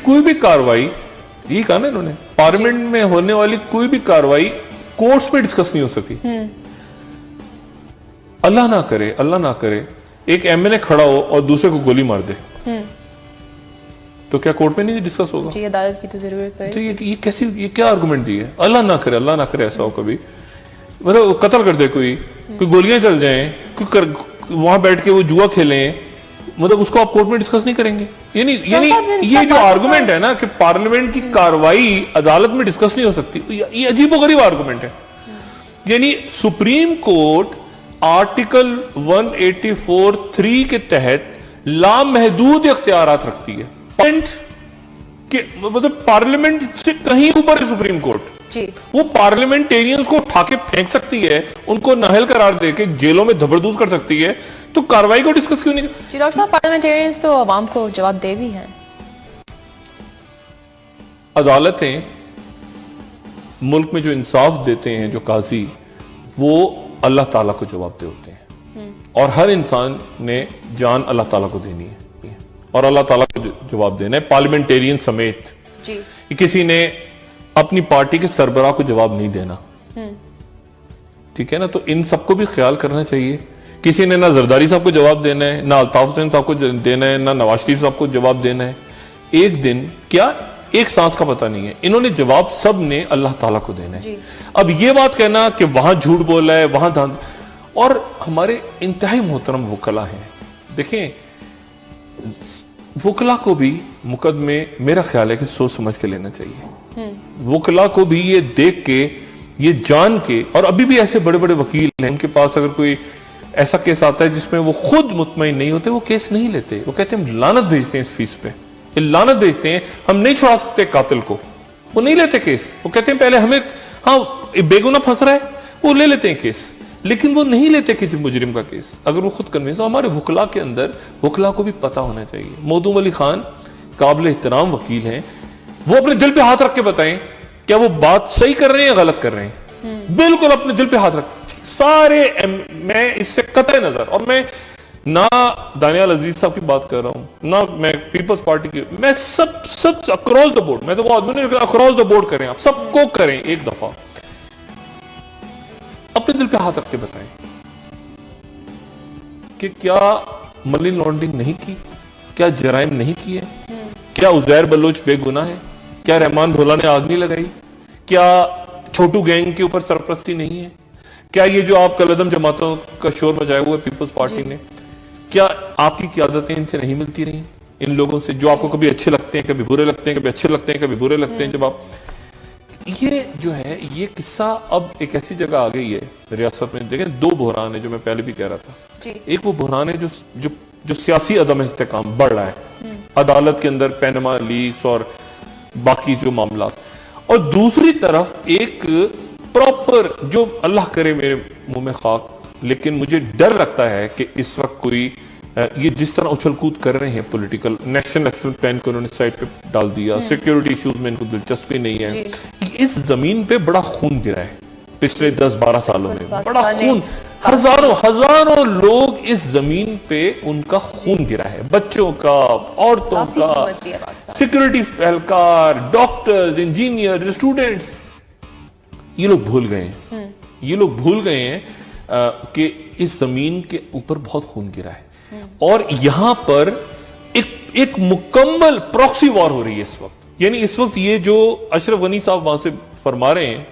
کوئی بھی کاروائی، یہ کہا نا انہوں نے، پارلیمنٹ میں ہونے والی کوئی بھی کاروائی کورٹس میں ڈسکس نہیں ہو سکتی. اللہ نہ کرے ایک ایم این اے کھڑا ہو اور دوسرے کو گولی مار دے تو کیا کورٹ میں نہیں ڈسکس ہوگا؟ جی عدالت کی تو ضرورت پڑے. یہ کیا آرگومنٹ دی ہے؟ اللہ نہ کرے ایسا ہو کبھی، مطلب قتل کر دے کوئی گولیاں چل جائیں، وہاں بیٹھ کے وہ جوا کھیلیں، مطلب اس کو آپ کورٹ میں ڈسکس نہیں کریں گے. یعنی یہ جو آرگومنٹ ہے نا کہ پارلیمنٹ کی کاروائی عدالت میں ڈسکس نہیں ہو سکتی، یہ عجیب و غریب آرگومنٹ ہے. یعنی سپریم کورٹ آرٹیکل 184(3) کے تحت لامحدود اختیارات رکھتی ہے. مطلب پارلیمنٹ سے کہیں اوپر ہے سپریم کورٹ. وہ پارلیمنٹیرینز کو اٹھا کے پھینک سکتی ہے، ان کو نااہل قرار دے کے جیلوں میں دھبردوز کر سکتی ہے، تو کاروائی کو ڈسکس کیوں نہیں؟ جی ڈاکٹر صاحب، پارلیمنٹیرینز تو عوام کو جواب دے بھی ہیں. عدالتیں ملک میں جو انصاف دیتے ہیں، جو قاضی، وہ اللہ تعالیٰ کو جواب دے ہوتے ہیں، اور ہر انسان نے جان اللہ تعالیٰ کو دینی ہے اور اللہ تعالیٰ کو جواب دینا ہے، پارلیمنٹیرین سمیت. کسی نے اپنی پارٹی کے سربراہ کو جواب نہیں دینا، ٹھیک ہے نا؟ تو ان سب کو بھی خیال کرنا چاہیے. کسی نے نہ زرداری صاحب کو جواب دینا ہے، نہ الطاف حسین صاحب کو دینا ہے، نہ نواز شریف صاحب کو جواب دینا ہے. ایک دن کیا ایک سانس کا پتہ نہیں ہے. انہوں نے جواب سب نے اللہ تعالیٰ کو دینا ہے. اب یہ بات کہنا کہ وہاں جھوٹ بولا ہے، وہاں اور ہمارے انتہائی محترم وکلا ہیں. دیکھیں، وکلا کو بھی مقدمے میرا خیال ہے کہ سوچ سمجھ کے لینا چاہیے. وکلا کو بھی یہ دیکھ کے، یہ جان کے، اور ابھی بھی ایسے بڑے بڑے وکیل ہیں، ان کے پاس اگر کوئی ایسا کیس آتا ہے جس میں وہ خود مطمئن نہیں ہوتے، وہ کیس نہیں لیتے. وہ کہتے ہیں لعنت بھیجتے ہیں اس فیس پہ، لعنت بھیجتے ہیں، ہم نہیں چھڑا سکتے قاتل کو. وہ نہیں لیتے کیس. وہ کہتے ہیں پہلے ہمیں، ہاں بے گناہ پھنس رہا ہے، وہ لے لیتے ہیں کیس، لیکن وہ نہیں لیتے کہ مجرم کا کیس اگر وہ خود کنوینس ہو. ہمارے وکلا کے اندر، وکلا کو بھی پتا ہونا چاہیے. مودودم علی خان قابل احترام وکیل ہیں، وہ اپنے دل پہ ہاتھ رکھ کے بتائیں کیا وہ بات صحیح کر رہے ہیں یا غلط کر رہے ہیں. بالکل اپنے دل پہ ہاتھ رکھ سارے. میں اس سے قطع نظر، اور میں نہ دانیال عزیز صاحب کی بات کر رہا ہوں، نہ میں پیپلز پارٹی کی، میں سب اکراس دا بورڈ، میں تو وہ آدمی نہیں، اکراس دا بورڈ کریں، آپ سب کو کریں ایک دفعہ، اپنے دل پہ ہاتھ رکھ کے بتائیں کہ کیا منی لانڈرنگ نہیں کی، کیا جرائم نہیں کیے، کیا عزیر بلوچ بے گناہ ہے، کیا رحمان بھولا نے آگ نہیں لگائی، کیا چھوٹو گینگ کے اوپر سرپرستی نہیں ہے، کیا یہ جو آپ کالعدم جماعتوں کا شور مچایا ہوا ہے پیپلز پارٹی نے، کیا آپ کی قیادتیں ان سے نہیں ملتی رہی، ان لوگوں سے جو آپ کو کبھی اچھے لگتے ہیں، کبھی برے لگتے ہیں، کبھی اچھے لگتے ہیں، کبھی برے لگتے ہیں. جب آپ یہ جو ہے یہ قصہ اب ایک ایسی جگہ آ گئی ہے ریاست میں. دیکھیں، دو بحران ہیں جو میں پہلے بھی کہہ رہا تھا. ایک وہ بحران ہے جو سیاسی عدم استحکام بڑھ رہا ہے عدالت کے اندر، پینما لیکس اور باقی جو معاملات، اور دوسری طرف ایک پراپر، جو اللہ کرے میرے منہ میں خاک، لیکن مجھے ڈر لگتا ہے کہ اس وقت کوئی یہ جس طرح اچھل کود کر رہے ہیں پولیٹیکل، نیشنل ایکشن پلان کو انہوں نے سائٹ پہ ڈال دیا، سیکیورٹی ایشوز میں ان کو دلچسپی نہیں ہے. اس زمین پہ بڑا خون گرا ہے پچھلے 10-12 سالوں میں، بڑا خون، ہزاروں لوگ اس زمین پہ ان کا خون گرا ہے، بچوں کا، عورتوں کا، سیکیورٹی اہلکار، ڈاکٹرز، انجینئر، اسٹوڈنٹس. یہ لوگ بھول گئے ہیں کہ اس زمین کے اوپر بہت خون گرا ہے، اور یہاں پر ایک مکمل پراکسی وار ہو رہی ہے اس وقت. یعنی اس وقت یہ جو اشرف غنی صاحب وہاں سے فرما رہے ہیں،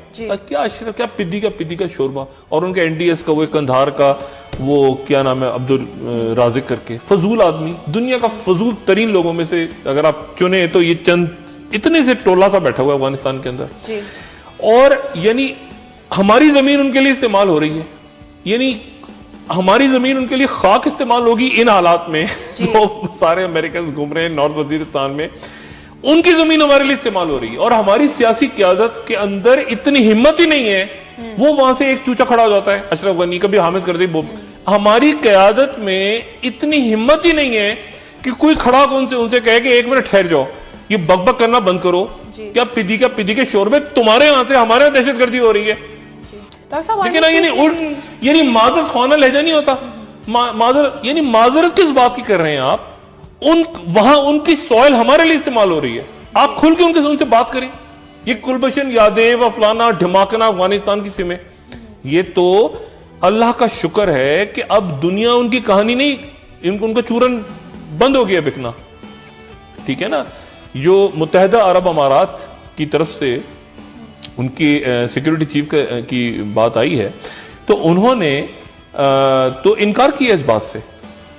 کیا پدی کا شوربہ، اور ان کا این ڈی ایس کا وہ کندھار کا وہ کیا نام ہے، عبد الرازق کر کے، فضول آدمی، دنیا کا فضول ترین لوگوں میں سے اگر آپ چنیں تو یہ چند اتنے سے ٹولہ سا بیٹھا ہوا ہے افغانستان کے اندر. اور یعنی ہماری زمین ان کے لیے استعمال ہو رہی ہے، یعنی ہماری زمین ان کے لیے خاک استعمال ہوگی ان حالات میں جو سارے امریکنز گھوم رہے ہیں نارتھ وزیرستان میں، ان کی زمین ہمارے لیے استعمال ہو رہی ہے. اور ہماری سیاسی قیادت کے اندر اتنی ہمت ہی نہیں ہے، وہ وہاں سے ایک چوچا کھڑا ہو جاتا ہے، اشرف غنی کبھی حامد کر دے. ہماری قیادت میں اتنی ہمت ہی نہیں ہے کہ کوئی کھڑا ان سے کہے کہ ایک منٹ ٹھہر جاؤ، یہ بک بک کرنا بند کرو. کیا پدی کے شور میں تمہارے یہاں سے ہمارے یہاں دہشت گردی ہو رہی ہے. یعنی معذرت خوانا لہجہ نہیں ہوتا، معذرت کس بات کی کر رہے ہیں آپ؟ وہاں ان کی سوائل ہمارے لیے استعمال ہو رہی ہے. آپ کھل کے ان سے بات کریں. یہ گلبشن یادیو فلانا ڈھماکنا افغانستان کی سمیں, یہ تو اللہ کا شکر ہے کہ اب دنیا ان کی کہانی نہیں, ان کا چورن بند ہو گیا بکنا. ٹھیک ہے نا. جو متحدہ عرب امارات کی طرف سے ان کی سیکورٹی چیف کی بات آئی ہے تو انہوں نے تو انکار کیا اس بات سے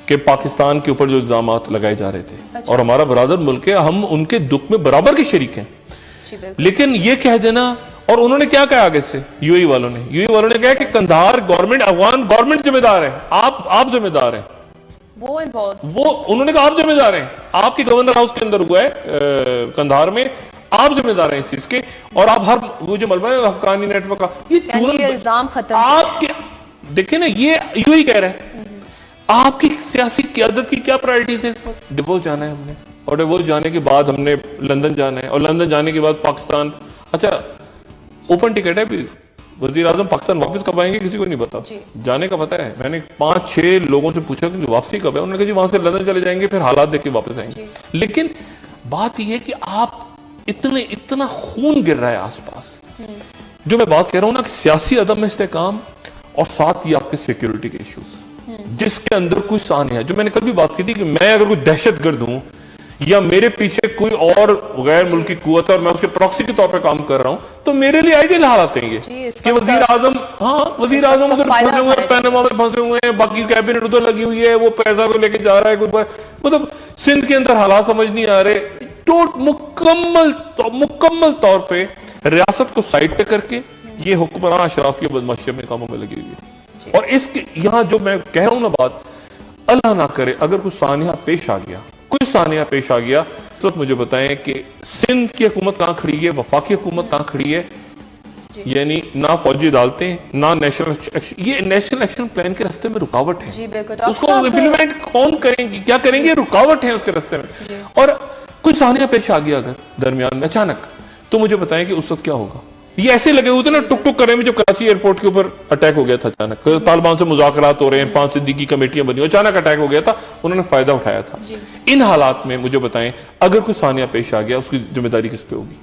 کہ پاکستان کے اوپر جو الزامات لگائے جا رہے تھے, اور ہمارا برادر ملک ہے, ہم ان کے دکھ میں برابر کے شریک ہیں. لیکن یہ کہہ دینا, اور انہوں نے کیا کہا آگے سے, یو ای والوں نے کہا کہ قندھار گورنمنٹ, افغان گورنمنٹ ذمہ دار ہے, آپ ذمہ دار ہیں. وہ انہوں نے کہا آپ ذمہ دار ہیں, آپ کی گورنر ہاؤس کے اندر ہوا ہے قندھار میں, آپ ذمہ دار ہیں اس چیز کے, اور آپ ہر وہ جو ملبہ ہے حقانی نیٹ ورک کا, یہ الزام ختم. آپ کے دیکھیں نا, یہ یوں ہی کہہ رہے ہیں. آپ کی سیاسی قیادت کی کیا پرائرٹیز ہے اس وقت؟ ڈیوورس جانا ہے ہم نے, اور ڈیوورس جانے کے بعد ہم نے لندن جانا ہے, اور لندن جانے کے بعد پاکستان. اچھا اوپن ٹکٹ ہے بھی, وزیر اعظم پاکستان واپس کب آئیں گے کسی کو نہیں پتا. جانے کا پتا ہے, میں نے 5-6 لوگوں سے پوچھا کہ واپسی کب ہے, انہوں نے کہا جی وہاں سے لندن چلے جائیں گے, پھر حالات دیکھ کے واپس آئیں گے. لیکن بات یہ ہے کہ آپ اتنا خون گر رہا ہے آس پاس. جو میں بات کہہ رہا ہوں نا کہ سیاسی عدم استحکام, اور ساتھ یہ آپ کے سیکیورٹی کے ایشوز, جس کے اندر کوئی سانحہ ہے. جو میں نے کل بھی بات کی تھی کہ میں اگر کوئی دہشت گرد ہوں یا میرے پیچھے کوئی اور غیر ملکی قوت ہے اور میں اس کے پراکسی کے طور پہ کام کر رہا ہوں, تو میرے لیے آئیڈیل حالات ہیں یہ کہ وزیر اعظم ادھر پھنسے ہوئے ہیں, پیناما میں پھنسے ہوئے ہیں, باقی کیبنٹ ادھر لگی ہوئی ہے, وہ پیسہ کو لے کے جا رہا ہے کوئی, مطلب سندھ کے اندر حالات سمجھ نہیں آ رہے. مکمل طور پہ ریاست کو سائڈ پہ کر کے یہ حکمران اشرافیہ بدماشیہ میں کاموں میں لگی ہوئی ہے. اور اس کے یہاں جو میں کہہ رہا ہوں نا بات, اللہ نہ کرے اگر کوئی سانحہ پیش آ گیا, اس وقت مجھے بتائیں کہ سندھ کی حکومت کہاں کھڑی ہے, وفاقی حکومت کہاں کھڑی ہے. یعنی نہ فوجی عدالتیں, نہ نیشنل ایکشن, یہ نیشنل ایکشن پلان کے راستے میں رکاوٹ ہے. اس کو امپلیمنٹ کون کریں گے, کیا کریں گے, رکاوٹ ہے اس کے راستے میں. اور کوئی سانحہ پیش آ گیا اگر درمیان میں اچانک, تو مجھے بتائیں کہ اس وقت کیا ہوگا. یہ ایسے لگے ہوئے تھے نا ٹک ٹک کرے میں, جب کراچی ایئرپورٹ کے اوپر اٹیک ہو گیا تھا اچانک, طالبان سے مذاکرات ہو رہے ہیں, عرفان صدیقی کمیٹیاں بنی, اچانک اٹیک ہو گیا تھا, انہوں نے فائدہ اٹھایا تھا. ان حالات میں مجھے بتائیں اگر کوئی سانحہ پیش آ گیا, اس کی ذمہ داری کس پہ ہوگی,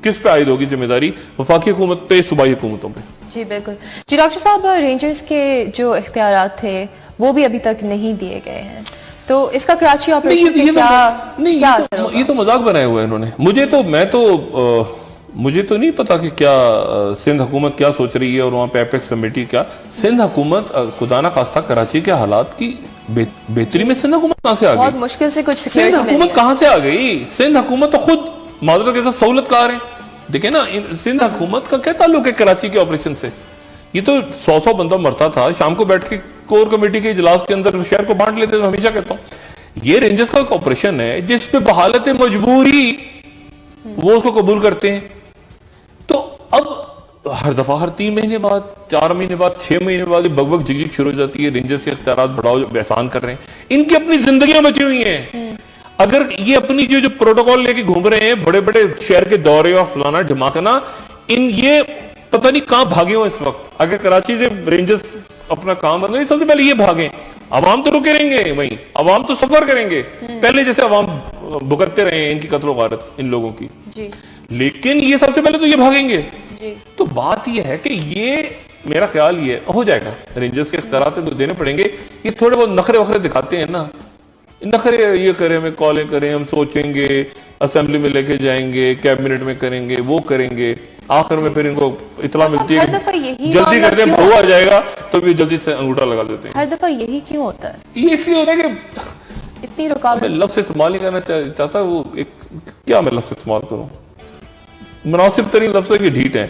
کس پہ عائد ہوگی ذمہ داری؟ وفاقی حکومت پہ, صوبائی حکومتوں پہ. جی بالکل. جی ڈاکٹر صاحب, رینجرز کے جو اختیارات تھے وہ بھی ابھی تک نہیں دیے گئے ہیں, تو اس کا کراچی آپریشن پہ کیا اثر ہوگا؟ یہ تو مذاق بنائے ہوئے انہوں نے. مجھے تو نہیں پتا کہ کیا سندھ حکومت کیا سوچ رہی ہے, اور وہاں پہ ایپیکس کمیٹی کیا. سندھ حکومت خدا نہ خواستہ کراچی کے حالات کی بہتری میں سندھ حکومت کہاں سے آ گئی؟ بہت مشکل سے کچھ سندھ حکومت کہاں سے آ گئی؟ سندھ حکومت تو خود معذرت کے ساتھ سہولت کار ہے. دیکھیں نا, سندھ حکومت کا کیا تعلق ہے کراچی کے آپریشن سے؟ یہ تو 100 بندہ مرتا تھا, شام کو بیٹھ کے کور کمیٹی کے اجلاس کے اندر شہر کو بانٹ لیتے. ہمیشہ کہتا ہوں یہ رینجرز کا ایک آپریشن ہے جس پہ بحالت مجبوری وہ اس کو قبول کرتے ہیں. تو اب ہر دفعہ ہر 3 مہینے بعد, 4 مہینے بعد, 6 مہینے بعد بگ بگ جگ جگ شروع ہو جاتی ہے, رینجرز کے اختیارات بڑھاؤ, احسان کر رہے ہیں. ان کی اپنی زندگیاں بچی ہوئی ہیں. اگر یہ اپنی جو پروٹوکول لے کے گھوم رہے ہیں, بڑے بڑے شہر کے دورے اور فلانا ڈھماکنا, یہ پتہ نہیں کہاں بھاگے ہوں اس وقت. اگر کراچی سے رینجرز اپنا کام بند کریں, سب سے پہلے یہ بھاگیں. عوام تو رکے رہیں گے وہیں, عوام تو سفر کریں گے پہلے جیسے عوام بھگتتے رہے ہیں ان کی قتل و غارت ان لوگوں کی, لیکن یہ سب سے پہلے تو یہ بھاگیں گے. تو بات یہ ہے کہ یہ میرا خیال یہ ہو جائے گا, رینجرز کے اختیارات دینے پڑیں گے. یہ تھوڑے بہت نخرے وخرے دکھاتے ہیں نا, نخرے یہ کریں, ہمیں کالیں کریں, ہم سوچیں گے, اسمبلی میں لے کے جائیں گے, کیبنٹ میں کریں گے, وہ کریں گے, آخر میں پھر ان کو اطلاع ملتی ہے جلدی کرتے ہیں, بہو آ جائے گا تو بھی جلدی سے انگوٹھا لگا دیتے ہیں. ہر دفعہ یہی کیوں ہوتا ہے؟ یہ اس لیے ہوتا ہے کہ اتنی رکاوٹ. میں لفظ استعمال نہیں کرنا چاہتا, وہ کیا میں لفظ استعمال کروں, مناسب ترین لفظ ہے کہ ڈھیٹ ہے.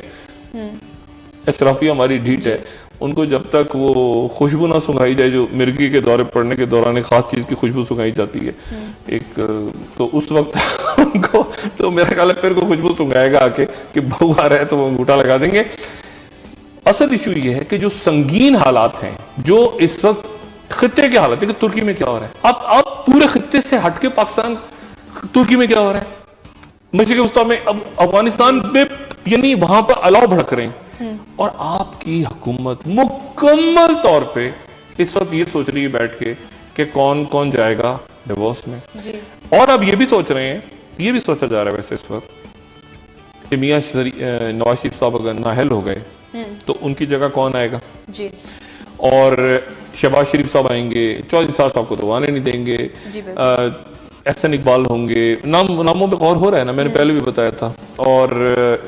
اشرافیہ ہماری ڈھیٹ ہے. ان کو جب تک وہ خوشبو نہ سنگھائی جائے, جو مرغی کے دورے پڑنے کے دوران ایک خاص چیز کی خوشبو سنگھائی جاتی ہے ایک, تو اس وقت ان کو تو میرا خیال ہے پھر کو خوشبو سنگھائے گا آ کے کہ بہو آ رہا ہے تو وہ انگوٹھا لگا دیں گے. اصل ایشو یہ ہے کہ جو سنگین حالات ہیں, جو اس وقت خطے کے حالات ہیں, کہ ترکی میں کیا ہو رہا ہے, اب پورے خطے سے ہٹ کے پاکستان, ترکی میں کیا ہو رہا ہے, مشرق وسطیٰ میں, اب افغانستان میں, یعنی وہاں پر الاؤ بھڑک رہے ہیں. اور آپ کی حکومت مکمل طور پہ اس وقت یہ سوچ رہی ہے بیٹھ کے کہ کون کون جائے گا ڈیورس میں. اور اب یہ بھی سوچ رہے ہیں یہ بھی سوچا جا رہا ہے ویسے اس وقت کہ میاں نواز شریف صاحب اگر نااہل ہو گئے تو ان کی جگہ کون آئے گا جی، اور شہباز شریف صاحب آئیں گے، چودھری صاحب کو تو آنے نہیں دیں گے، جی احسن اقبال ہوں گے، ناموں پہ غور ہو رہا ہے نا، میں نے پہلے بھی بتایا تھا، اور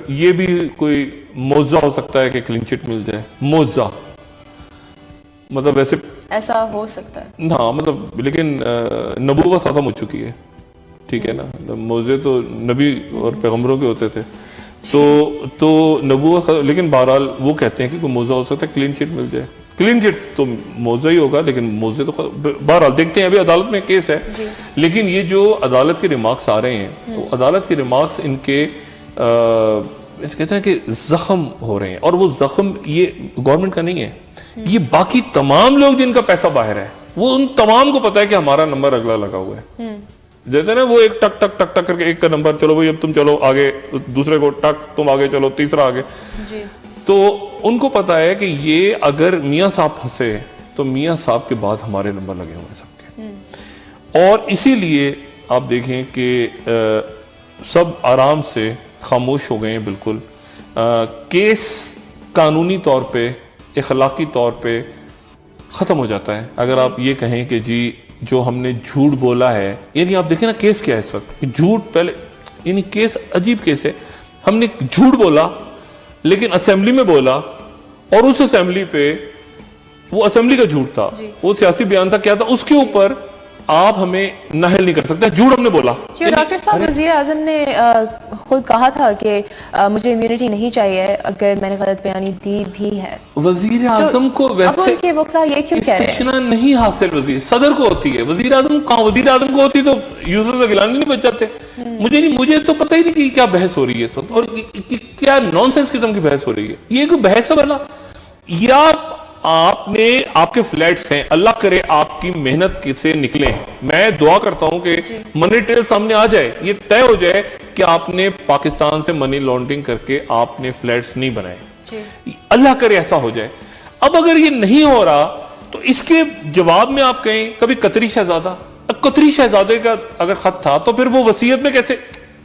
یہ بھی کوئی موضوع ہو سکتا ہے کہ کلین چٹ مل جائے، موضوع مطلب ویسے ایسا ہو سکتا ہے، ہاں مطلب لیکن نبوت ختم ہو چکی ہے، ٹھیک ہے نا، موضوع تو نبی اور پیغمبروں کے ہوتے تھے، تو نبوت، لیکن بہرحال وہ کہتے ہیں کہ کوئی موضوع ہو سکتا ہے کلین چٹ مل جائے، کلین چٹ تو موضوع ہی ہوگا، لیکن موضوع تو بہرحال دیکھتے ہیں، ابھی عدالت میں کیس ہے، لیکن یہ جو عدالت کے ریمارکس آ رہے ہیں، وہ عدالت کے ریمارکس ان کے کہتے ہیں کہ زخم ہو رہے ہیں، اور وہ زخم یہ گورنمنٹ کا نہیں ہے، یہ باقی تمام لوگ جن کا پیسہ باہر ہے، وہ ان تمام کو پتا ہے کہ ہمارا نمبر اگلا لگا ہوا ہے، دیتے نا وہ ایک ٹک ٹک ٹک ٹک کر کے ایک کا نمبر، چلو بھائی اب تم چلو آگے، دوسرے کو ٹک تم آگے چلو، تیسرا آگے، تو ان کو پتا ہے کہ یہ اگر میاں صاحب پھنسے تو میاں صاحب کے بعد ہمارے نمبر لگے ہوئے ہیں سب کے، اور اسی لیے آپ دیکھیں کہ سب آرام سے خاموش ہو گئے ہیں بالکل، کیس قانونی طور پہ، اخلاقی طور پہ ختم ہو جاتا ہے اگر آپ یہ کہیں کہ جی جو ہم نے جھوٹ بولا ہے، یعنی آپ دیکھیں نا کیس کیا ہے اس وقت، جھوٹ پہلے، یعنی کیس عجیب کیس ہے، ہم نے جھوٹ بولا لیکن اسمبلی میں بولا، اور اس اسمبلی پہ وہ اسمبلی کا جھوٹ تھا، وہ سیاسی بیان تھا، کیا تھا، اس کے اوپر آپ ہمیں نااہل نہیں کر سکتے، جھوٹ ہم نے بولا۔ جی ڈاکٹر صاحب، وزیر اعظم نے خود کہا تھا کہ مجھے امیونٹی نہیں چاہیے اگر میں نے غلط بیانی دی بھی ہے، وزیر اعظم کو ویسے اب ان کے وکلا یہ کیوں کہہ رہے ہیں؟ استثنا نہیں حاصل وزیر صدر کو ہوتی ہے، وزیر اعظم کہاں، وزیر اعظم کو ہوتی تو یوسف گیلانی نہیں بچ جاتے، مجھے تو پتہ ہی نہیں کہ کیا بحث ہو رہی ہے اس وقت، اور کیا نان سینس قسم کی بحث ہو رہی ہے، یہ کوئی بحث ہے بھلا؟ یا آپ کے فلیٹس ہیں، اللہ کرے آپ کی محنت سے نکلیں، میں دعا کرتا ہوں کہ منی ٹریل سامنے آ جائے، یہ طے ہو جائے کہ آپ نے پاکستان سے منی لانڈرنگ کر کے آپ نے فلیٹس نہیں بنائے، اللہ کرے ایسا ہو جائے۔ اب اگر یہ نہیں ہو رہا تو اس کے جواب میں آپ کہیں کبھی قطری شہزادہ، قطری شہزادے کا اگر خط تھا تو پھر وہ وصیت میں کیسے،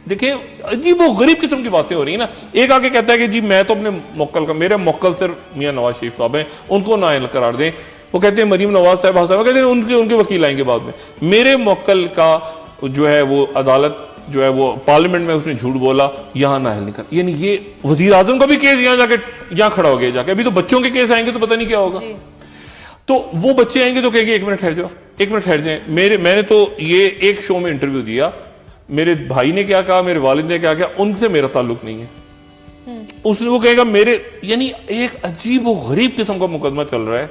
دیکھیں عجیب و غریب قسم کی باتیں ہو رہی ہیں نا، ایک آگے کہتا ہے کہ جی میں تو اپنے موکل کا، میرے موکل صرف میاں نواز شریف صاحب ہیں، ان کو نااہل قرار دیں، وہ کہتے ہیں مریم نواز صاحب کہتے ہیں ان کے وکیل آئیں گے بعد میں، میرے موکل کا جو ہے وہ عدالت جو ہے وہ پارلیمنٹ میں اس نے جھوٹ بولا، یہاں نااہل نہیں کر، یعنی یہ وزیر اعظم کا بھی کیس یہاں جا کے یہاں کھڑا ہو گیا جا کے، ابھی تو بچوں کے کیس آئیں گے تو پتہ نہیں کیا ہوگا، تو وہ بچے آئیں گے تو کہیں گے ایک منٹ ٹھہر جاؤ، ایک منٹ ٹھہر جائیں، میں نے تو یہ ایک شو میں انٹرویو دیا، میرے بھائی نے کیا کہا، میرے والد نے کیا کہا، ان سے میرا تعلق نہیں ہے، اس نے وہ کہے گا میرے، یعنی ایک عجیب و غریب قسم کا مقدمہ چل رہا ہے،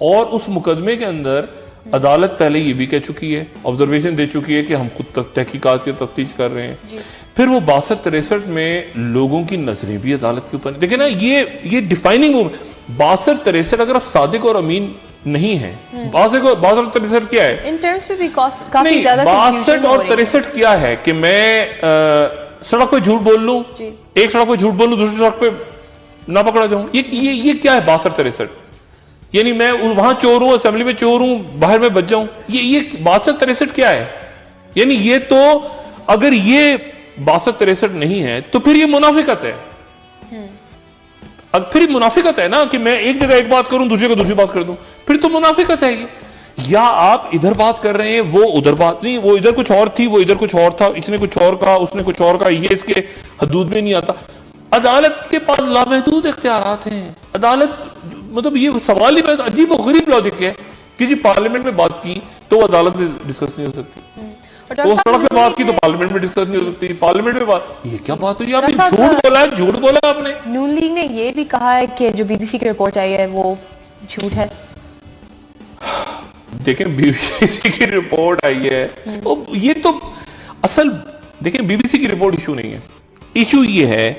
اور اس مقدمے کے اندر عدالت پہلے یہ بھی کہہ چکی ہے، آبزرویشن دے چکی ہے کہ ہم خود تحقیقات کی تفتیش کر رہے ہیں، پھر وہ 62-63 میں لوگوں کی نظریں بھی عدالت کے اوپر، دیکھیں نا یہ ڈیفائننگ 62-63 اگر آپ صادق اور امین نہیں ہے، 62-63 کیا ہے، ان ٹرمز پہ بھی کافی زیادہ 62 اور 63 کیا ہے کہ میں سڑک پہ جھوٹ بول لوں، ایک سڑک پہ جھوٹ بول لوں، دوسری سڑک پہ نہ پکڑا جاؤں، یہ کیا ہے 62-63، یعنی میں وہاں چور ہوں، اسمبلی میں چور ہوں، باہر میں بچ جاؤں، یہ 62-63 کیا ہے، یعنی یہ تو اگر یہ 62-63 نہیں ہے تو پھر یہ منافقت ہے، پھر منافقت ہے نا کہ میں ایک جگہ ایک بات کروں، دوسری کو دوسری بات کر دوں، پھر تو منافقت ہے یہ، یا آپ ادھر بات کر رہے ہیں، وہ ادھر بات نہیں، وہ ادھر کچھ اور تھی، وہ ادھر کچھ اور تھا، اس نے کچھ اور کہا، اس نے کچھ اور کہا، یہ اس کے حدود میں نہیں آتا، عدالت کے پاس لامحدود اختیارات ہیں، عدالت مطلب یہ سوال ہی عجیب و غریب لاجک ہے کہ جی پارلیمنٹ میں بات کی تو وہ عدالت میں ڈسکس نہیں ہو سکتی، وہ سڑک پہ بات کی تو پارلیمنٹ میں ڈسکس نہیں ہو سکتی، پارلیمنٹ میں بات، یہ کیا بات ہوئی، آپ نے جھوٹ بولا آپ نے۔ نون لیگ نے یہ بھی کہا ہے کہ جو بی بی سی کی رپورٹ آئی ہے وہ جھوٹ ہے، دیکھیں بی بی سی کی رپورٹ آئی ہے، یہ تو اصل دیکھیں بی بی سی کی رپورٹ ایشو نہیں ہے، ایشو یہ ہے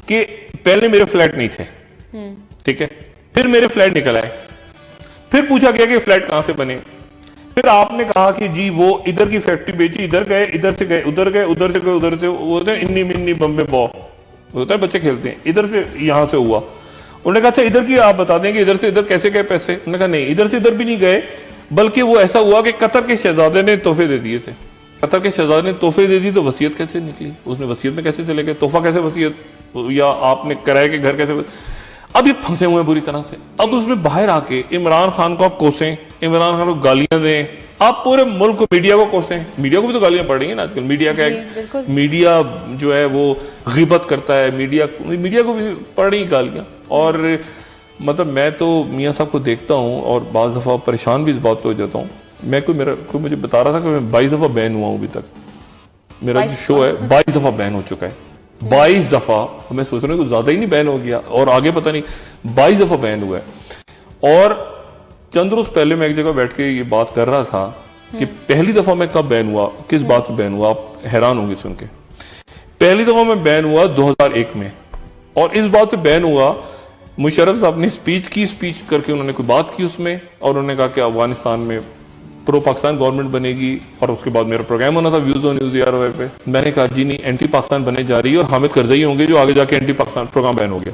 کہ پہلے میرے فلیٹ نہیں تھے، ٹھیک ہے، پھر میرے فلیٹ نکل آئے، پھر پوچھا گیا کہ فلیٹ کہاں سے بنے، پھر آپ نے کہا کہ جی وہ ادھر کی فیکٹری بیچی، ادھر گئے، ادھر سے گئے، ادھر گئے، ادھر سے گئے، ادھر سے، وہ ہوتا ہے انی منی بمبے بو، ہوتا ہے بچے کھیلتے ہیں، ادھر سے یہاں سے ہوا، انہوں نے کہا اچھا ادھر کی آپ بتا دیں کہ ادھر سے ادھر کیسے گئے پیسے، انہوں نے کہا نہیں ادھر سے ادھر بھی نہیں گئے، بلکہ وہ ایسا ہوا کہ قطر کے شہزادے نے تحفے دے دیے تھے، قطر کے شہزادے نے تحفے دے دی تو وصیت کیسے نکلی, اس نے وصیت میں کیسے چلے گئے, تحفہ کیسے وصیت, یا آپ نے کرائے کے گھر کیسے, اب یہ پھنسے ہوئے ہیں بری طرح سے. اب اس میں باہر آ کے عمران خان کو آپ کوسیں, عمران خان کو گالیاں دیں, آپ پورے ملک کو, میڈیا کو کوسیں. میڈیا کو بھی تو گالیاں پڑ رہی ہیں نا آج کل. میڈیا کا میڈیا جو ہے وہ غیبت کرتا ہے, میڈیا کو بھی پڑ رہی ہیں گالیاں. اور مطلب میں تو میاں صاحب کو دیکھتا ہوں اور بعض دفعہ پریشان بھی اس بات پہ ہو جاتا ہوں. کوئی مجھے بتا رہا تھا کہ میں 22 دفعہ بین ہوا ہوں ابھی تک. میرا جو شو ہے 22 دفعہ بین ہو چکا ہے, 22 دفعہ. میں سوچ رہا ہوں کہ زیادہ ہی نہیں بین ہو گیا, اور آگے پتہ نہیں 22 دفعہ بین ہوا ہے. اور چند روز پہلے میں ایک جگہ بیٹھ کے یہ بات کر رہا تھا کہ پہلی دفعہ میں کب بین ہوا, کس بات پہ بین ہوا, آپ حیران ہوں گے سن کے. پہلی دفعہ میں بین ہوا 2001 میں, اور اس بات پہ بین ہوا, مشرف صاحب نے اسپیچ کر کے انہوں نے کوئی بات کی اس میں, اور انہوں نے کہا کہ افغانستان میں پرو پاکستان گورنمنٹ بنے گی, اور اس کے بعد میرا پروگرام ہونا تھا ویوز آن نیوز ARY پہ. میں نے کہا جی نہیں, اینٹی پاکستان بنے جا رہی ہے, اور حامد کرزئی ہوں گے جو آگے جا کے اینٹی پاکستان پروگرام بین ہو گیا.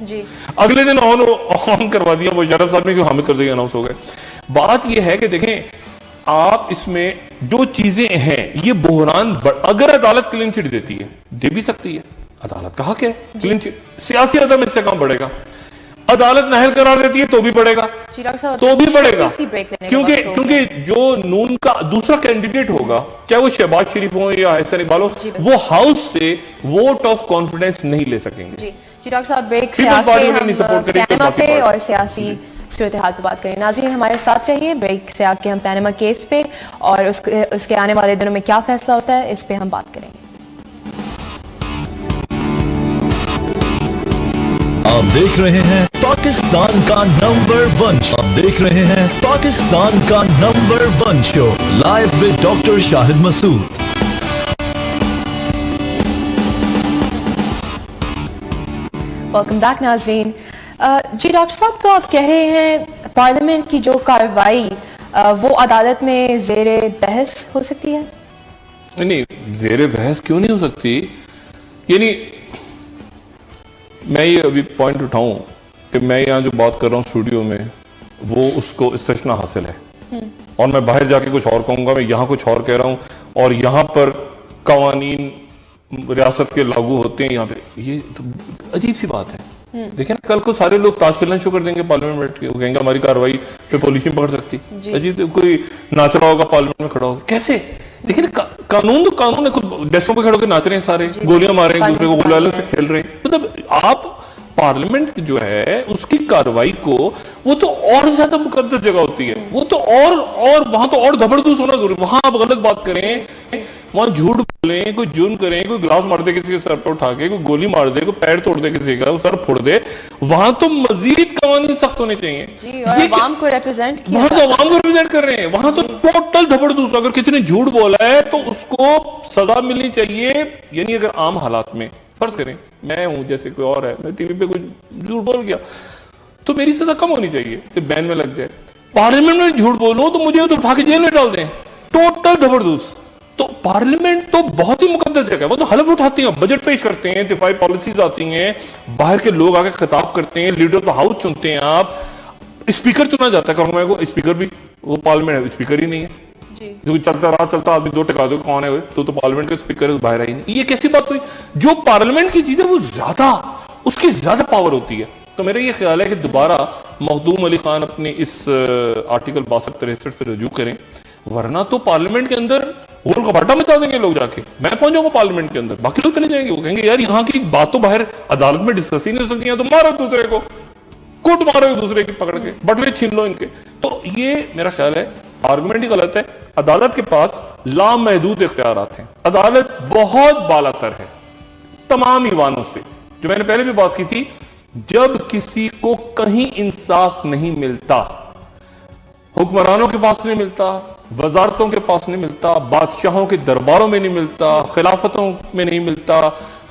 جی اگلے دن آن کروا دیا مشرف صاحب نے کہ حامد کرزئی اناؤنس ہو گئے. بات یہ ہے کہ دیکھیں آپ اس میں جو چیزیں ہیں, یہ بحران اگر عدالت کلین چٹ دیتی ہے, دے بھی سکتی ہے, عدالت کا حق ہے کلین چٹ, سیاسی عدم اس سے کام بڑھے گا. عدالت نااہل قرار دیتی ہے تو بھی پڑے گا, تو بھی پڑے گا, کیونکہ جو نون کا دوسرا کینڈیڈیٹ ہوگا, چاہے وہ شہباز شریف ہو یا احسن اقبال ہو, وہ ہاؤس سے ووٹ آف کانفیڈنس نہیں لے سکیں گے. جی ڈاکٹر صاحب, بریک سے آ کے ہم پینما پہ اور سیاسی صورتحال پہ بات کریں. ناظرین ہمارے ساتھ رہیے. بریک سے آ کے ہم پینما کیس پہ اور اس کے آنے والے دنوں میں کیا فیصلہ ہوتا ہے اس پہ ہم بات کریں گے. آپ دیکھ رہے ہیں پاکستان کا نمبر 1 شو. آپ دیکھ رہے ہیں پاکستان کا number 1 show live with doctor Shahid Masood. Welcome back ناظرین. جی ڈاکٹر صاحب, تو آپ کہہ رہے ہیں پارلیمنٹ کی جو کارروائی وہ عدالت میں زیر بحث ہو سکتی ہے؟ نہیں, زیر بحث کیوں نہیں ہو سکتی. یعنی میں یہ ابھی پوائنٹ اٹھاؤں کہ میں یہاں جو بات کر رہا ہوں اسٹوڈیو میں, وہ اس کو استثنا حاصل ہے, اور میں باہر جا کے کچھ اور کہوں گا, میں یہاں کچھ اور کہہ رہا ہوں, اور یہاں پر قوانین ریاست کے لاگو ہوتے ہیں یہاں پہ. یہ تو عجیب سی بات ہے. دیکھیں کل کو سارے لوگ تاش کھیلنا شروع کر دیں گے پارلیمنٹ بیٹھ کے, وہ کہیں گے ہماری کارروائی پہ پولیس نہیں پکڑ سکتی. عجیب, کوئی ناچ رہا ہوگا پارلیمنٹ میں کھڑا ہوگا, کیسے؟ دیکھیں قانون تو قانون ہے, خود ڈیسکوں پہ کھڑے ہو کے ناچ رہے ہیں سارے, گولیاں مار رہے ہیں دوسرے کو, غلالوں سے کھیل رہے ہیں. مطلب آپ پارلیمنٹ جو ہے اس کی کارروائی کو, وہ تو اور زیادہ مقدس جگہ ہوتی ہے, وہ تو اور وہاں تو اور دھبڑدوز ہونا ضروری. وہاں آپ غلط بات کریں, وہاں جھوٹ بولیں, کوئی جرم کریں, کوئی گلاس مار دے کسی کے سر پہ اٹھا کے, کوئی گولی مار دے, کوئی پیر توڑ دے کسی کا, سر پھوڑ دے, وہاں تو مزید قوانین سخت ہونے چاہیے. اور عوام کو ریپرزینٹ کیا, وہاں تو عوام کو ریپرزینٹ کر رہے ہیں, وہاں تو ٹوٹل دھبڑدوز. اگر کسی نے جھوٹ بولا ہے تو اس کو سزا ملنی چاہیے. یعنی اگر عام حالات میں فرض کریں میں ہوں جیسے کوئی اور ہے, میں ٹی وی پہ کوئی جھوٹ بول گیا تو میری سزا کم ہونی چاہیے کہ بین میں لگ جائے. پارلیمنٹ میں جھوٹ بولوں تو مجھے تو اٹھا کے جیل میں ڈال دیں, ٹوٹل دھبڑدوز. تو پارلیمنٹ تو بہت ہی مقدس جگہ ہے, وہ تو حلف اٹھاتی ہیں, بجٹ پیش کرتے ہیں, دفاعی پالیسیز آتی ہیں, باہر کے لوگ آگے خطاب کرتے ہیں, لیڈر آف ہاؤس چنتے ہیں آپ, اسپیکر چنا جاتا ہے. کانگریس کو اسپیکر بھی وہ پارلیمنٹ ہے, اسپیکر ہی نہیں ہے. کیونکہ چلتا آدمی دو ٹکا دو کون ہے, تو پارلیمنٹ کا اسپیکر ہے, باہر آئی نہیں. یہ کیسی بات ہوئی؟ جو پارلیمنٹ کی چیز ہے وہ زیادہ, اس کی زیادہ پاور ہوتی ہے. تو میرا یہ خیال ہے کہ دوبارہ مخدوم علی خان اپنی اس آرٹیکل 62-63 سے رجوع کریں, ورنہ تو پارلیمنٹ کے اندر گول کا باٹا مچا دیں گے لوگ. جا کے میں پہنچ جاؤں گا پارلیمنٹ کے اندر, باقی لوگ چلے جائیں گے, وہ کہیں گے یار یہاں کی بات تو باہر عدالت میں ڈسکس ہی نہیں ہو سکتی, تو مارو دوسرے کو, کوٹ مارو ایک دوسرے کی پکڑ کے, بٹوے چھین لو ان کے. تو یہ میرا خیال ہے آرگومنٹ ہی غلط ہے. عدالت کے پاس لامحدود اختیارات ہیں, عدالت بہت بالا تر ہے تمام ایوانوں سے. جو میں نے پہلے بھی بات کی تھی, جب کسی کو کہیں انصاف نہیں ملتا, حکمرانوں کے پاس نہیں ملتا, وزارتوں کے پاس نہیں ملتا, بادشاہوں کے درباروں میں نہیں ملتا, خلافتوں میں نہیں ملتا,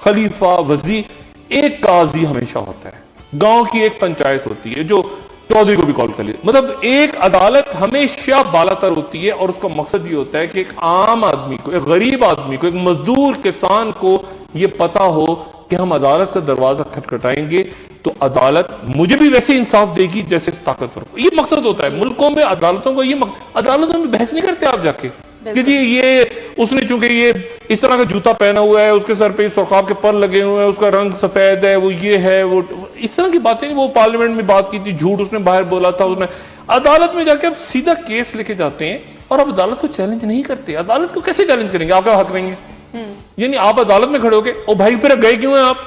خلیفہ, وزیر, ایک قاضی ہمیشہ ہوتا ہے. گاؤں کی ایک پنچایت ہوتی ہے جو چودھری کو بھی کال کر لیا. مطلب ایک عدالت ہمیشہ بالا تر ہوتی ہے, اور اس کا مقصد یہ ہوتا ہے کہ ایک عام آدمی کو, ایک غریب آدمی کو, ایک مزدور کسان کو یہ پتا ہو کہ ہم عدالت کا دروازہ کھٹکھٹائیں گے تو عدالت مجھے بھی ویسے انصاف دے گی جیسے طاقتور. یہ مقصد ہوتا ہے ملکوں میں عدالتوں کو. یہ عدالتوں میں بحث نہیں کرتے آپ جا کے, کہ جی یہ اس نے چونکہ یہ اس طرح کا جوتا پہنا ہوا ہے, اس کے سر پہ سرخاب کے پر لگے ہوئے ہیں, اس کا رنگ سفید ہے, وہ یہ ہے, وہ اس طرح کی باتیں نہیں. وہ پارلیمنٹ میں بات کی تھی, جھوٹ اس نے باہر بولا تھا, اس نے عدالت میں جا کے اب سیدھا کیس لے کے جاتے ہیں اور اب عدالت کو چیلنج نہیں کرتے. عدالت کو کیسے چیلنج کریں گے؟ آپ کا حق نہیں ہے. یعنی آپ عدالت میں کھڑے ہو کے او بھائی پھر گئے کیوں ہیں آپ,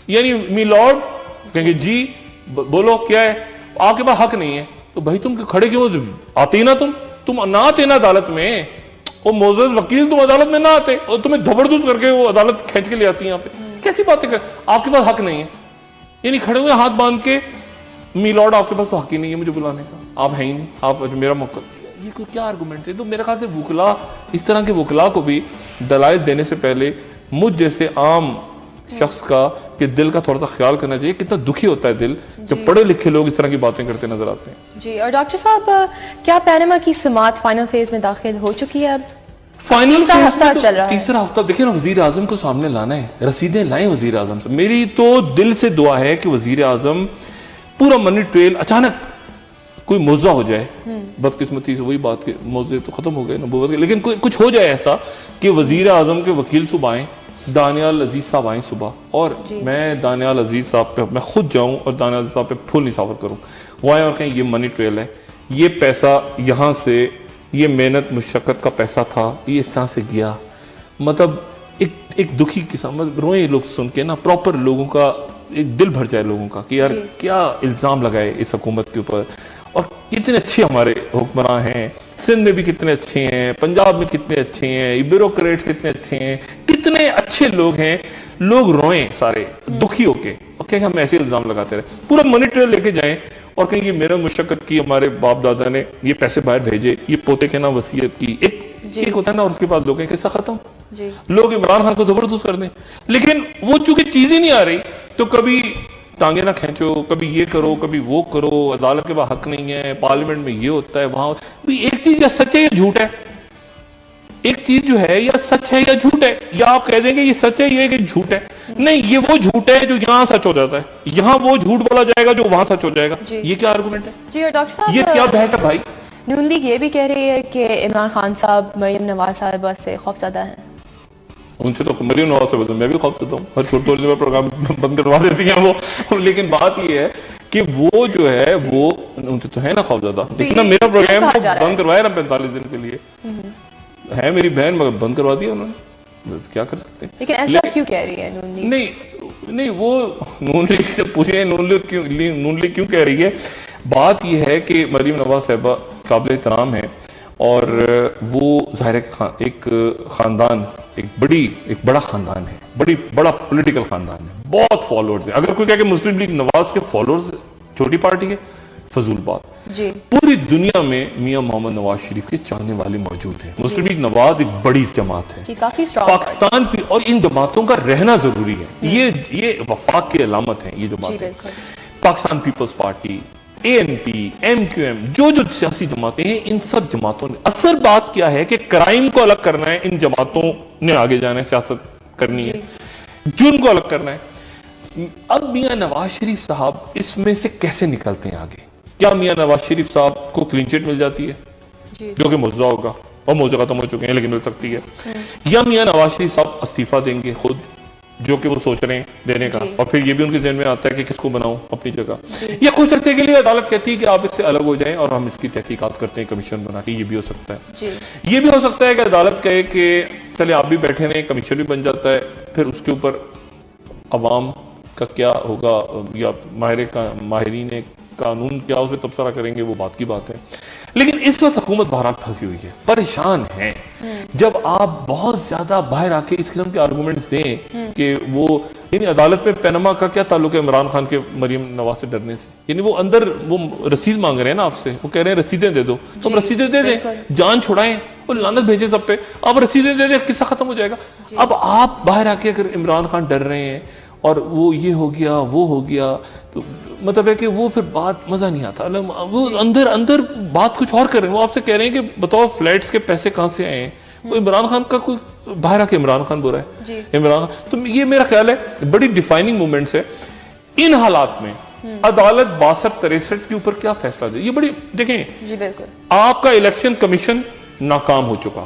یعنی می لارڈ کہیں گے جی بولو کیا ہے, آپ کے پاس حق نہیں ہے. تو بھائی تم کھڑے کیوں, آتے ہی نا تم نہ آتے نا عدالت میں, وہ معزز وکیل تم عدالت میں نہ آتے اور تمہیں زبردست کر کے وہ عدالت کھینچ کے لے آتی ہیں یہاں پہ. کیسی باتیں کر, آپ کے پاس حق نہیں ہے. یعنی کھڑے ہوئے ہاتھ باندھ کے می لارڈ آپ کے پاس تو حق ہی نہیں ہے مجھے بلانے کا, آپ ہیں ہی نہیں, آپ میرا موقع. یہ کوئی کیا آرگومنٹ ہے؟ تو میرے خیال سے وکلا, اس طرح کے وکلا کو بھی دلائل دینے سے پہلے مجھ جیسے عام شخص کا کہ دل کا تھوڑا سا خیال کرنا چاہیے. کتنا دکھی ہوتا ہے دل جب پڑھے لکھے لوگ اس طرح کی باتیں کرتے نظر آتے ہیں. جی, اور ڈاکٹر صاحب کیا پینما کی سماعت فائنل فیز میں داخل ہو چکی ہے؟ اب فائنل ہفتہ چل رہا ہے, تیسرا ہفتہ. دیکھیں نا, وزیر اعظم کو سامنے لانا ہے, رسیدیں لائیں وزیر اعظم سے. میری تو دل سے دعا ہے کہ وزیر اعظم پورا منی ٹریل اچانک کوئی موضوع ہو جائے, بدقسمتی سے وہی بات کہ موضوع تو ختم ہو گئے نبوت کے, لیکن کچھ ہو جائے ایسا کہ وزیر اعظم کے وکیل صبح آئیں, دانیال عزیز صاحب آئیں صبح, اور میں دانیال عزیز صاحب پہ میں خود جاؤں اور دانیال عزیز صاحب پہ پھول نثار کروں. وہ آئیں اور کہیں یہ منی ٹریل ہے, یہ پیسہ یہاں سے, یہ محنت مشقت کا پیسہ تھا, یہ اس طرح سے گیا. مطلب ایک دکھی قسم, روئیں لوگ سن کے نا, پراپر لوگوں کا ایک دل بھر جائے لوگوں کا کہ یار کیا الزام لگائے اس حکومت کے اوپر, اور کتنے اچھے ہمارے حکمراں ہیں, سندھ میں بھی کتنے اچھے ہیں, پنجاب میں کتنے اچھے ہیں, بیوروکریٹس کتنے اچھے ہیں, کتنے اچھے لوگ ہیں. لوگ روئیں سارے دکھی ہو کے, اور کہ ہم ایسے الزام لگاتے رہے. پورا منی ٹریل لے کے جائیں اور کہیں یہ میرا مشقت کی, ہمارے باپ دادا نے یہ پیسے باہر بھیجے, یہ پوتے کے نام وصیت کی, ایک ہوتا ہے نا, اور اس کے بعد لوگ قصہ ختم. لوگ عمران خان کو زبردست کر دیں, لیکن وہ چونکہ چیز ہی نہیں آ رہی تو کبھی ٹانگیں نہ کھینچو, کبھی یہ کرو, کبھی وہ کرو, عدالت کے بعد حق نہیں ہے, پارلیمنٹ میں یہ ہوتا ہے, وہاں. ایک چیز یا سچ ہے یا جھوٹ ہے, ایک چیز جو ہے یا سچ ہے یا جھوٹ ہے, یا آپ کہہ دیں گے یہ سچ ہے یہ کہ جھوٹ ہے. نہیں, یہ وہ جھوٹ ہے جو یہاں سچ ہو جاتا ہے, یہاں وہ جھوٹ بولا جائے گا جو وہاں سچ ہو جائے گا. یہ کیا آرگومنٹ ہے؟ جی, اور ڈاکٹر صاحب یہ کیا بحث ہے بھائی؟ نون لیگ یہ بھی کہہ رہی ہے کہ عمران خان صاحب مریم نواز صاحبہ سے خوفزدہ ہیں. ان سے تو مریم نواز سے میں بھی خوفزدہ ہوں, ہر چھوٹے میں پروگرام بند کروا دیتی ہیں وہ. لیکن بات یہ ہے کہ وہ جو ہے وہ ان سے تو ہے نا خوفزدہ. لیکن میرا پروگرام بند کروایا نا 45 دن کے لیے, ہے میری بہن, مگر بند کروا دیا انہوں نے, کیا کر سکتے ہیں. لیکن ایسا کیوں کہہ رہی ہے نون لیگ؟ نہیں وہ نون لیگ سے پوچھیں نون لیگ کیوں کہہ رہی ہے. بات یہ ہے کہ مریم نواز صاحبہ قابل احترام ہے, اور وہ ظاہر ایک خاندان, ایک بڑا خاندان ہے, بڑا پولیٹیکل خاندان ہے, بہت فالوورز ہیں. اگر کوئی کہے کہ مسلم لیگ نواز کے فالوورز چھوٹی پارٹی ہے, فضول بات. پوری دنیا میں میاں محمد نواز شریف کے چاہنے والے موجود ہیں. مسلم لیگ نواز ایک بڑی جماعت ہے پاکستان کی, اور ان جماعتوں کا رہنا ضروری ہے. یہ وفاق کی علامت ہیں یہ جماعتیں. Pakistan Peoples Party, ANP, MQM, جو سیاسی جماعتیں ہیں, ان سب جماعتوں نے اصل بات کیا ہے کہ کرائم کو الگ کرنا ہے, ان جماعتوں نے آگے جانا ہے, سیاست کرنی ہے, جرم کو الگ کرنا ہے. اب میاں نواز شریف صاحب اس میں سے کیسے نکلتے ہیں آگے؟ کیا میاں نواز شریف صاحب کو کلین چٹ مل جاتی ہے جو کہ موضوع ہوگا, اور موضوع ختم ہو چکے ہیں لیکن مل سکتی ہے, یا میاں نواز شریف صاحب استعفیٰ دیں گے خود, جو کہ وہ سوچ رہے ہیں دینے کا, اور پھر یہ بھی ان کے ذہن میں آتا ہے کہ کس کو بناؤں اپنی جگہ, یا کچھ عرصے کے لیے عدالت کہتی ہے کہ آپ اس سے الگ ہو جائیں اور ہم اس کی تحقیقات کرتے ہیں کمیشن بنا کے. یہ بھی ہو سکتا ہے. یہ بھی ہو سکتا ہے کہ عدالت کہے کہ چلے آپ بھی بیٹھے رہیں, کمیشن بھی بن جاتا ہے, پھر اس کے اوپر عوام کا کیا ہوگا, یا ماہرین قانون کیا اس میں تبصرہ کریں گے, وہ بات کی بات ہے. لیکن اس وقت حکومت بہرحال پھنسی ہوئی ہے, پریشان ہے. جب آپ بہت زیادہ باہر آ کے اس قسم کے آرگومنٹس دیں کہ وہ, یعنی عدالت میں پینما کا کیا تعلق ہے عمران خان کے مریم نواز سے ڈرنے سے؟ یعنی وہ اندر وہ رسید مانگ رہے ہیں نا آپ سے, وہ کہہ رہے ہیں رسیدیں دے دو, تو ہم رسیدیں دے دیں, جان چھڑائیں اور لعنت بھیجیں سب پہ, آپ رسیدیں دے دیں, قصہ ختم ہو جائے گا. اب آپ باہر آ کے اگر عمران خان ڈر رہے ہیں اور وہ یہ ہو گیا وہ ہو گیا, تو مطلب ہے کہ وہ پھر بات مزہ نہیں آتا. وہ اندر بات کچھ اور کر رہے ہیں. وہ آپ سے کہہ رہے ہیں کہ بتاؤ فلیٹس کے پیسے کہاں سے آئے ہیں, وہ عمران خان کا کوئی باہر آ کے عمران خان بول رہا ہے عمران خان. تو یہ میرا خیال ہے بڑی ڈیفائننگ مومنٹس ہے. ان حالات میں عدالت 62-63 کے اوپر کیا فیصلہ دے, یہ بڑی دیکھیں, آپ کا الیکشن کمیشن ناکام ہو چکا,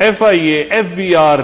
FIA, FBR,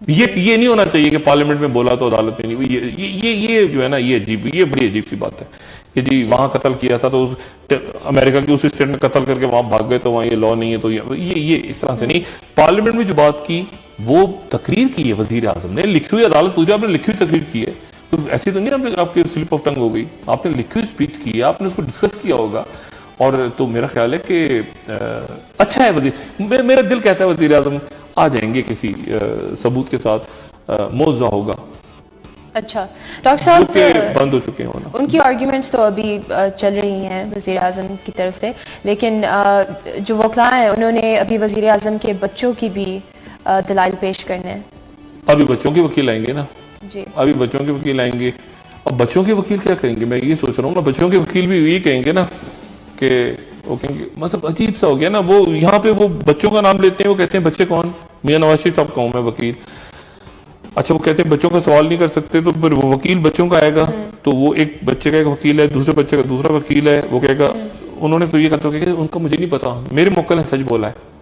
یہ نہیں ہونا چاہیے کہ پارلیمنٹ میں بولا تو عدالت میں نہیں. یہ جو ہے نا یہ بڑی عجیب سی بات ہے کہ جی وہاں قتل کیا تھا تو امریکہ کی اسی اسٹیٹ میں قتل کر کے وہاں بھاگ گئے تو وہاں یہ لا نہیں ہے. تو یہ اس طرح سے نہیں. پارلیمنٹ میں جو بات کی وہ تقریر کی ہے وزیر اعظم نے, لکھی ہوئی عدالت پوچھا آپ نے لکھی ہوئی تقریر کی ہے, تو ایسی تو نہیں آپ کی سلپ آف ٹنگ ہو گئی, آپ نے لکھی ہوئی اسپیچ کی ہے, آپ نے اس کو ڈسکس کیا ہوگا. اور تو میرا خیال ہے کہ اچھا ہے وزیر, میرا دل کہتا ہے وزیر اعظم آ جائیں گے کسی ثبوت کے ساتھ, موضوع ہوگا. اچھا ڈاکٹر صاحب بند ہو چکے ہیں ان کی آرگیومنٹس تو ابھی چل رہی ہیں وزیر اعظم کی طرف سے, لیکن جو وکلاء ہیں انہوں نے ابھی وزیر اعظم کے بچوں کی بھی دلائل پیش کرنے ہیں. ابھی بچوں کے وکیل آئیں گے نا, جی ابھی بچوں کے وکیل آئیں گے. اب بچوں کے وکیل کیا کہیں گے, میں یہ سوچ رہا ہوں نا, بچوں کے وکیل بھی یہی کہیں گے نا کہ وہ کہیں گے, مطلب عجیب سا ہو گیا نا, وہ یہاں پہ وہ بچوں کا نام لیتے ہیں, وہ کہتے ہیں بچے کون, میاں نواز شریف صاحب کہوں میں وکیل. اچھا وہ کہتے ہیں بچوں کا سوال نہیں کر سکتے, تو پھر وہ وکیل بچوں کا آئے گا, تو وہ ایک بچے کا ایک وکیل ہے, دوسرے بچے کا دوسرا وکیل ہے, وہ کہے گا انہوں نے تو یہ کہا کہ ان کا مجھے نہیں پتا, میرے موکل نے سچ بولا ہے.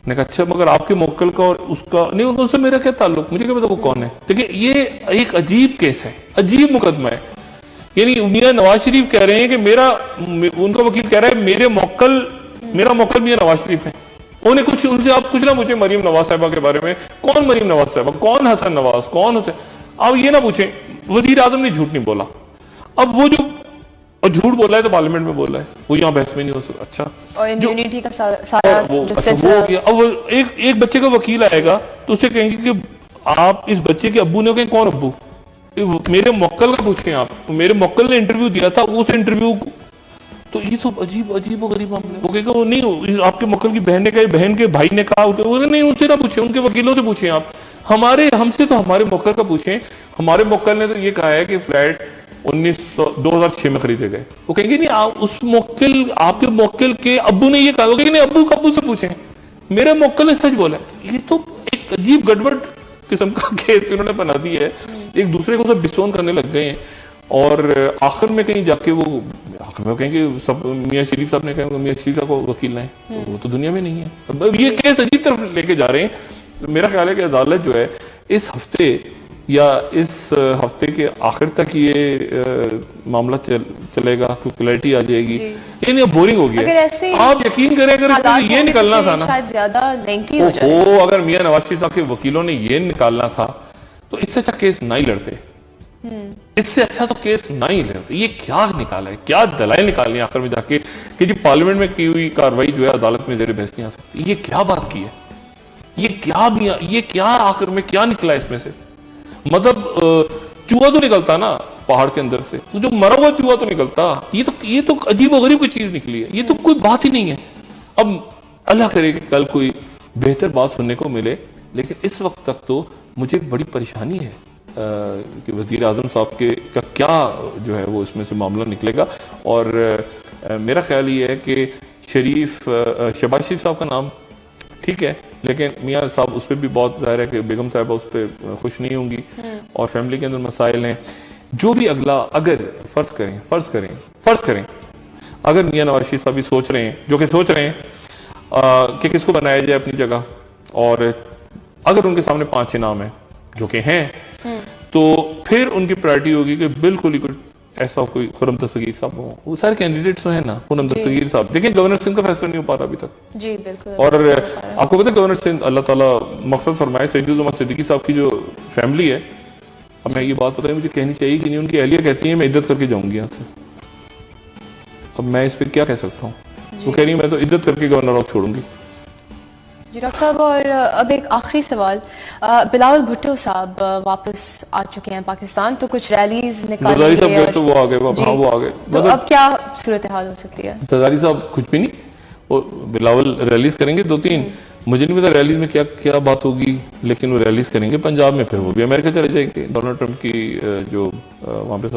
نے کہا اچھا مگر آپ کے موکل کا اور اس کا نہیں, ان سے میرا کیا تعلق, مجھے کیا پتا وہ کون ہے. دیکھیں یہ ایک عجیب کیس ہے, عجیب مقدمہ ہے. یعنی میاں نواز شریف کہہ رہے ہیں کہ ان کا وکیل کہہ رہا ہے میرا موکل میاں نواز شریف ہے. انہیں کچھ ان سے آپ پوچھنا مجھے مریم نواز صاحبہ کے بارے میں, کون مریم نواز صاحبہ, کون حسن نواز, کون ہوتے, آپ یہ نہ پوچھیں. وزیر اعظم نے جھوٹ نہیں بولا, اب وہ جو جھوٹ بولا ہے تو پارلیمنٹ میں بولا ہے, وہ یہاں بحث میں نہیں ہو سکتا. اچھا اور امیونٹی کا سارا جو سلسلہ, اب وہ ایک بچے کا وکیل آئے گا تو اسے کہیں گے کہ آپ اس بچے کے ابو نے کہیں کون ابو, میرے موکل کا پوچھیں, آپ میرے موکل نے انٹرویو دیا تھا, اس انٹرویو تو یہ تو عجیب و غریب معاملہ. وہ کہے گا وہ نہیں آپ کے موکل کی بہن نے کہا, بہن کے بھائی نے کہا, نہیں ان سے نہ پوچھیں, ان کے وکیلوں سے پوچھیں. آپ ہم سے تو ہمارے موکل کا پوچھیں. ہمارے موکل نے تو یہ کہا ہے کہ فلیٹ 2006 میں خریدے گئے. وہ کہیں گے نہیں اس موکل, آپ کے موکل کے ابو نے یہ کہا, وہ کہیں گے نہیں ابو سے پوچھیں, میرے موکل نے سچ بولا ہے. یہ تو ایک عجیب گڑبڑ قسم کا کیس انہوں نے بنا دی ہے, ایک دوسرے کو سب ڈسون کرنے لگ گئے ہیں. اور آخر میں کہیں جا کے وہ کہیں گے میاں شریف صاحب نے کہا میاں شریف صاحب کو وکیل لائیں, وہ تو دنیا میں نہیں ہے. یہ کیس عجیب طرف لے کے جا رہے ہیں. میرا خیال ہے کہ عدالت جو ہے اس ہفتے یا اس ہفتے کے آخر تک یہ معاملہ چلے گا, کلیئرٹی آ جائے گی. یہ نہیں بورنگ ہو گیا, آپ یقین کریں اگر اس میں یہ نکلنا تھا نا, شاید زیادہ لینتھی ہو جائے, اگر میاں نواز شریف صاحب کے وکیلوں نے یہ نکالنا تھا تو اس سے اچھا کیس نہ ہی لڑتے, اس سے اچھا تو کیس نہ ہی لڑتے. یہ کیا نکالا ہے, کیا دلائل نکالنی آخر میں جا کے کہ جی پارلیمنٹ میں کی ہوئی کاروائی جو ہے عدالت میں زیر بحث نہیں آ سکتی. یہ کیا بات کی ہے, یہ کیا آخر میں کیا نکلا اس میں سے. مطلب چوہا تو نکلتا نا پہاڑ کے اندر سے, جو مرا ہوا چوہا تو نکلتا, یہ تو عجیب و غریب کوئی چیز نکلی ہے. یہ تو کوئی بات ہی نہیں ہے. اب اللہ کرے کہ کل کوئی بہتر بات سننے کو ملے, لیکن اس وقت تک تو مجھے بڑی پریشانی ہے کہ وزیر اعظم صاحب کا کیا جو ہے وہ اس میں سے معاملہ نکلے گا. اور میرا خیال یہ ہے کہ شہباز شریف صاحب کا نام ٹھیک ہے, لیکن میاں صاحب اس پہ بھی بہت ظاہر ہے کہ بیگم صاحبہ اس پہ خوش نہیں ہوں گی, اور فیملی کے اندر مسائل ہیں. جو بھی اگلا, اگر فرض کریں اگر میاں نواز شریف صاحب بھی سوچ رہے ہیں, جو کہ سوچ رہے ہیں کہ کس کو بنایا جائے اپنی جگہ, اور اگر ان کے سامنے 5-6 نام ہیں جو کہ ہیں, تو پھر ان کی پرائرٹی ہوگی کہ بالکل ہی ایسا کوئی خرم دستگیر صاحب ہو. وہ سارے کینڈیڈیٹس ہیں نا, خرم دستگیر صاحب, دیکھیں گورنر سندھ کا فیصلہ نہیں ہو پا رہا ابھی تک. جی بالکل. اور آپ کو پتہ ہے گورنر سندھ اللہ تعالیٰ مغفرت فرمائے, سید الزما صدیقی صاحب کی جو فیملی ہے, اب میں یہ بات پتہ ہے مجھے کہنی چاہیے کہ نہیں, ان کی اہلیہ کہتی ہیں میں عدت کر کے جاؤں گی یہاں سے. اب میں اس پہ کیا کہہ سکتا ہوں, وہ کہہ رہی ہیں میں تو عدت کر کے گورنر راؤ چھوڑوں گی. جی ڈاکٹر صاحب, اور اب ایک آخری سوال, بلاول بھٹو صاحب واپس آ چکے ہیں پاکستان, تو کچھ ریلیز نکالی گئی, تو وہ آ گئے, تو اب کیا صورتحال ہو سکتی ہے؟ زرداری صاحب کچھ بھی نہیں, وہ بلاول ریلیز کریں گے 2-3, مجھے نہیں پتا ریلیز میں کیا بات ہوگی, لیکن وہ ریلیز کریں گے پنجاب میں, پھر وہ بھی امریکہ چلے جائیں گے. ڈونلڈ ٹرمپ کی جو وہاں پہ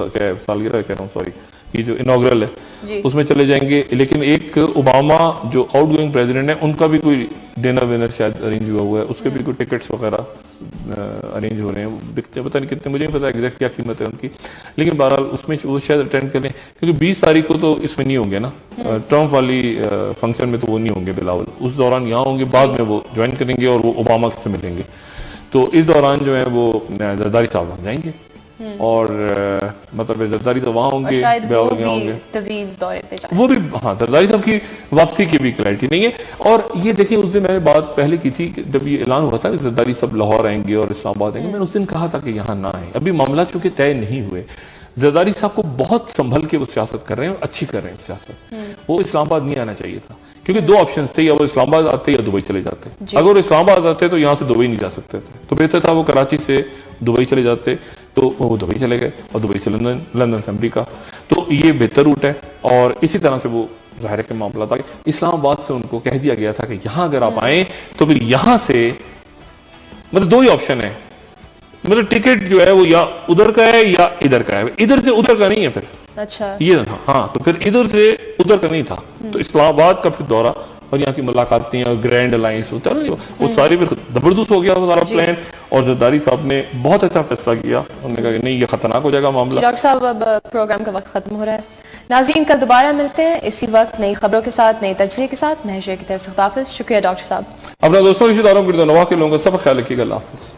سالگرہ کہہ رہا ہوں, سوری, یہ جو انوگرل ہے اس میں چلے جائیں گے. لیکن ایک اوباما جو آؤٹ گوئنگ پریزیڈنٹ ہے, ان کا بھی کوئی ڈنر ونر شاید ارینج ہوا ہے, اس کے بھی کوئی ٹکٹس وغیرہ ارینج ہو رہے ہیں, بکتے پتہ نہیں کتنے, مجھے نہیں پتا ایگزیکٹ کیا قیمت ہے ان کی, لیکن بہرحال اس میں وہ شاید اٹینڈ کریں, کیونکہ 20 تاریخ کو تو اس میں نہیں ہوں گے نا, ٹرمپ والی فنکشن میں تو وہ نہیں ہوں گے بلاول, اس دوران یہاں ہوں گے, بعد میں وہ جوائن کریں گے اور وہ اوباما سے ملیں گے. تو اس دوران جو ہے وہ زرداری صاحب وہاں جائیں گے اور مطلب زرداری صاحب وہاں ہوں گے, شاید وہ بھی طویل دورے پہ جائیں, وہ بھی ہاں زرداری صاحب کی واپسی کی بھی کلیئرٹی نہیں ہے. اور یہ دیکھیں اس دن میں نے بات پہلے کی تھی کہ جب یہ اعلان ہوا تھا کہ زرداری صاحب لاہور آئیں گے اور اسلام آباد آئیں گے, میں نے اس دن کہا تھا کہ یہاں نہ آئیں, ابھی معاملہ چونکہ طے نہیں ہوئے. زرداری صاحب کو بہت سنبھل کے وہ سیاست کر رہے ہیں اور اچھی کر رہے ہیں سیاست. وہ اسلام آباد نہیں آنا چاہیے تھا کیونکہ دو آپشنز تھے, یا وہ اسلام آباد آتے یا دبئی چلے جاتے. اگر وہ اسلام آباد آتے تو یہاں سے دبئی نہیں جا سکتے تھے, تو بہتر تھا وہ کراچی سے دبئی چلے جاتے. تو وہ دبئی چلے گئے اور دبئی سے لندن سے امریکہ. تو یہ بہتر روٹ ہے. اور اسی طرح سے وہ ظاہر ہے کہ معاملہ تھا کہ اسلام آباد سے ان کو کہہ دیا گیا تھا کہ یہاں اگر آپ آئیں تو پھر یہاں سے مطلب دو ہی آپشن ہے, مطلب ٹکٹ جو ہے وہ یا ادھر کا ہے یا ادھر کا ہے, ادھر سے ادھر کا نہیں ہے پھر. اچھا یہ ہاں, تو پھر ادھر سے ادھر کا نہیں تھا. تو اسلام آباد کا پھر دورہ اور یہاں کی ملاقاتیں اور گرینڈ الائنس ہوتا ہے نا, وہ ساری پھر زبردست ہو گیا سارا پلان. اور زرداری صاحب نے بہت اچھا فیصلہ کیا, انہوں نے کہا کہ نہیں یہ خطرناک ہو جائے گا معاملہ. ڈاکٹر صاحب اب پروگرام کا وقت ختم ہو رہا ہے. ناظرین کل دوبارہ ملتے ہیں اسی وقت نئی خبروں کے ساتھ, نئے تجزیے کے ساتھ. میں شیخ کی طرف سے خداحافظ. شکریہ ڈاکٹر صاحب. اپنا دوستوں رشتہ داروں کے لوگوں کا سب خیال رکھیے گا. اللہ حافظ.